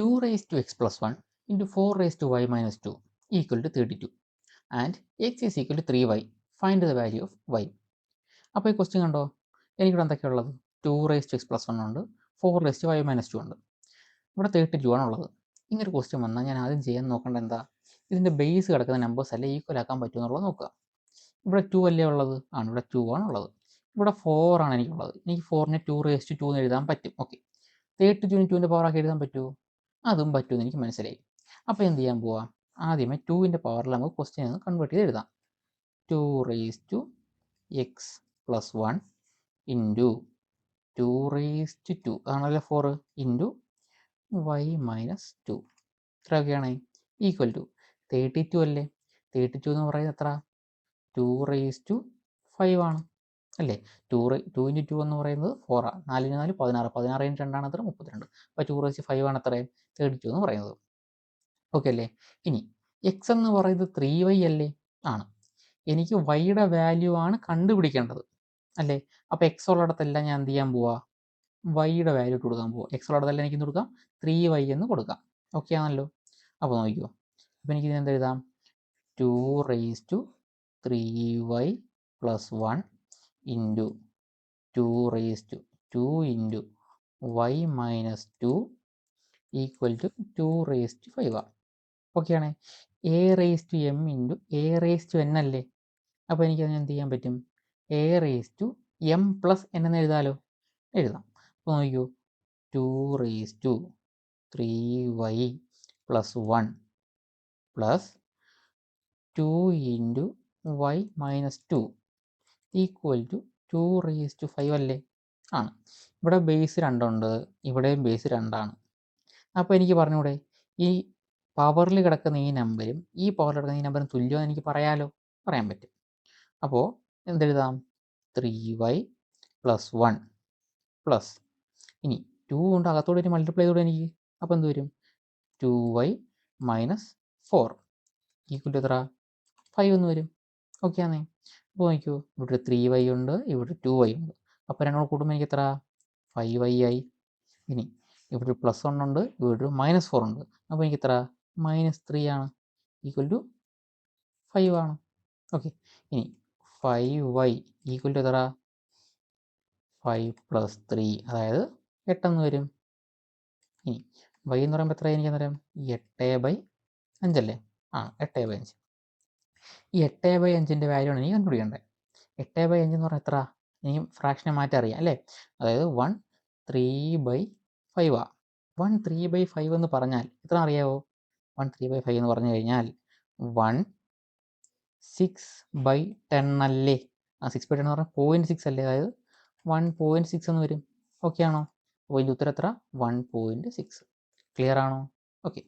2 raised to x plus 1 into 4 raised to y minus 2 equal to 32 and x is equal to 3y. Find the value of y. അപ്പോൾ ഈ question കണ്ടോ, എനിക്കിവിടെ എന്തൊക്കെയുള്ളത്? 2 raised to x plus 1 ഉണ്ട്, 4 raised to y minus 2 ഉണ്ട്, ഇവിടെ 32 ആണുള്ളത്. ഇങ്ങനൊരു question വന്നാൽ ഞാൻ ആദ്യം ചെയ്യാൻ നോക്കേണ്ട എന്താ, ഇതിൻ്റെ ബേസ് കിടക്കുന്ന നമ്പേഴ്സ് അല്ലേ ഈക്വൽ ആക്കാൻ പറ്റുമോ എന്നുള്ളത് നോക്കുക. ഇവിടെ 2 അല്ലേ ഉള്ളത്? ആണ്, ഇവിടെ 2 ആണുള്ളത്. ഇവിടെ 4 ആണ് എനിക്കുള്ളത്. എനിക്ക് 4നെ 2 raised to 2 എന്ന് എഴുതാൻ പറ്റും. ഓക്കെ, 32ന് 2ൻ്റെ പവർ ആക്കി എഴുതാൻ പറ്റുമോ? അതും പറ്റുമെന്ന് എനിക്ക് മനസ്സിലായി. അപ്പോൾ എന്ത് ചെയ്യാൻ പോവാം, ആദ്യമേ 2ൻ്റെ പവറിൽ നമുക്ക് ക്വസ്റ്റ്യൻ ഒന്ന് കൺവേർട്ട് ചെയ്ത് എഴുതാം. 2 raised to x plus 1 into 2 raised to 2 ആണല്ലോ 4 ഇൻറ്റു y മൈനസ് 2 ഇത്രയൊക്കെയാണ് ഈക്വൽ ടു 32 അല്ലേ. 32 എന്ന് പറയുന്നത് എത്ര? 2 raised to 5 ആണ് അല്ലേ. 2 ഇൻറ്റു 2 എന്ന് പറയുന്നത് 4 ആണ്. 4 ഇൻറ്റു 4 16, 16 ഇൻറ്റു 2 ആണ് എത്ര? 32. അപ്പോൾ 2 raised to 5 ആണ് എത്രയും 32 എന്ന് പറയുന്നത്. ഓക്കെ അല്ലേ. ഇനി എക്സ് എന്ന് പറയുന്നത് 3y അല്ലേ? ആണ്. എനിക്ക് വൈയുടെ വാല്യൂ ആണ് കണ്ടുപിടിക്കേണ്ടത് അല്ലേ. അപ്പോൾ എക്സ് ഉള്ളിടത്തെല്ലാം ഞാൻ എന്ത് ചെയ്യാൻ പോവാ, വൈയുടെ വാല്യൂ ഇട്ട് കൊടുക്കാൻ പോവാം. എക്സ് ഉള്ളിടത്തെല്ലാം എനിക്ക് കൊടുക്കാം 3y എന്ന് കൊടുക്കാം. ഓക്കെ ആണല്ലോ. അപ്പോൾ നോക്കിക്കോ, അപ്പോൾ എനിക്ക് ഇതിനെന്ത് എഴുതാം, 2 raised to 3y plus 1 into 2 raised to 2 into y minus 2 equal to 2 raised to 5 ആണ്. ഓക്കെ ആണ്. A raise to m into a raise to n അല്ലേ. അപ്പോൾ എനിക്കതിന് എന്ത് ചെയ്യാൻ പറ്റും, a raise to m plus n എന്ന് എഴുതാമല്ലോ. എഴുതാം. അപ്പോൾ നോക്കൂ, 2 raised to 3y plus 1 plus 2 into y minus 2 equal to 2 raised to 5 അല്ലേ. ആണ്. ഇവിടെ ബേസ് 2 ഉണ്ട്, ഇവിടെയും ബേസ് 2 ആണ്. അപ്പോൾ എനിക്ക് പറഞ്ഞൂടെ, ഈ പവറിൽ കിടക്കുന്ന ഈ നമ്പരും ഈ പവറിൽ കിടക്കുന്ന ഈ നമ്പറും തുല്യമെന്ന് എനിക്ക് പറയാൻ പറ്റും. അപ്പോൾ എന്തെഴുതാം, 3y plus 1 പ്ലസ് ഇനി 2 കൊണ്ട് അകത്തോടെ ഒരു മൾട്ടിപ്ലൈ ചെയ്തോടെ എനിക്ക്. അപ്പോൾ എന്ത് വരും, 2y മൈനസ് 4 ഈക്വൽ ടു എത്ര, 5 എന്ന് വരും. ഓക്കെ ആണേ. അപ്പോൾ നോക്കൂ, ഇവിടെ 3y ഉണ്ട്, ഇവിടെ 2y ഉണ്ട്. അപ്പോൾ രണ്ടോട് കൂടുമ്പോൾ എനിക്ക് എത്ര, 5y ആയി. ഇനി ഇവിടെ പ്ലസ് 1 ഉണ്ട്, ഇവിടെ മൈനസ് 4 ഉണ്ട്. അപ്പോൾ എനിക്ക് എത്ര, -3 ആണ്, ഈക്വൽ ടു 5 ആണ്. ഓക്കെ, ഇനി 5y ഈക്വൽ ടു എത്ര, 5 പ്ലസ് 3 അതായത് 8 എന്ന് വരും. ഇനി y എന്ന് പറയുമ്പോൾ എത്ര എനിക്ക് അന്നേരം, 8/5 അല്ലേ. 8/5. ഈ 8/5ൻ്റെ വാല്യൂ ആണ് എനിക്ക് കണ്ടുപിടിക്കേണ്ടത്. 8/5 എന്ന് പറഞ്ഞാൽ എത്ര, എനിക്ക് ഫ്രാക്ഷനെ മാറ്റം അറിയാം അല്ലേ. അതായത് 1 3/5 ആണ്. 1 3/5 എന്ന് പറഞ്ഞാൽ എത്ര അറിയാവോ, 1 3/5 എന്ന് പറഞ്ഞു കഴിഞ്ഞാൽ 1 6/10 അല്ലേ. 6/10 എന്ന് പറഞ്ഞാൽ 0.6 അല്ലേ, അതായത് 1.6 എന്ന് വരും. ഓക്കെ ആണോ. അപ്പോൾ ഇതിൻ്റെ ഉത്തരം എത്ര, 1.6. ക്ലിയർ ആണോ? ഓക്കെ.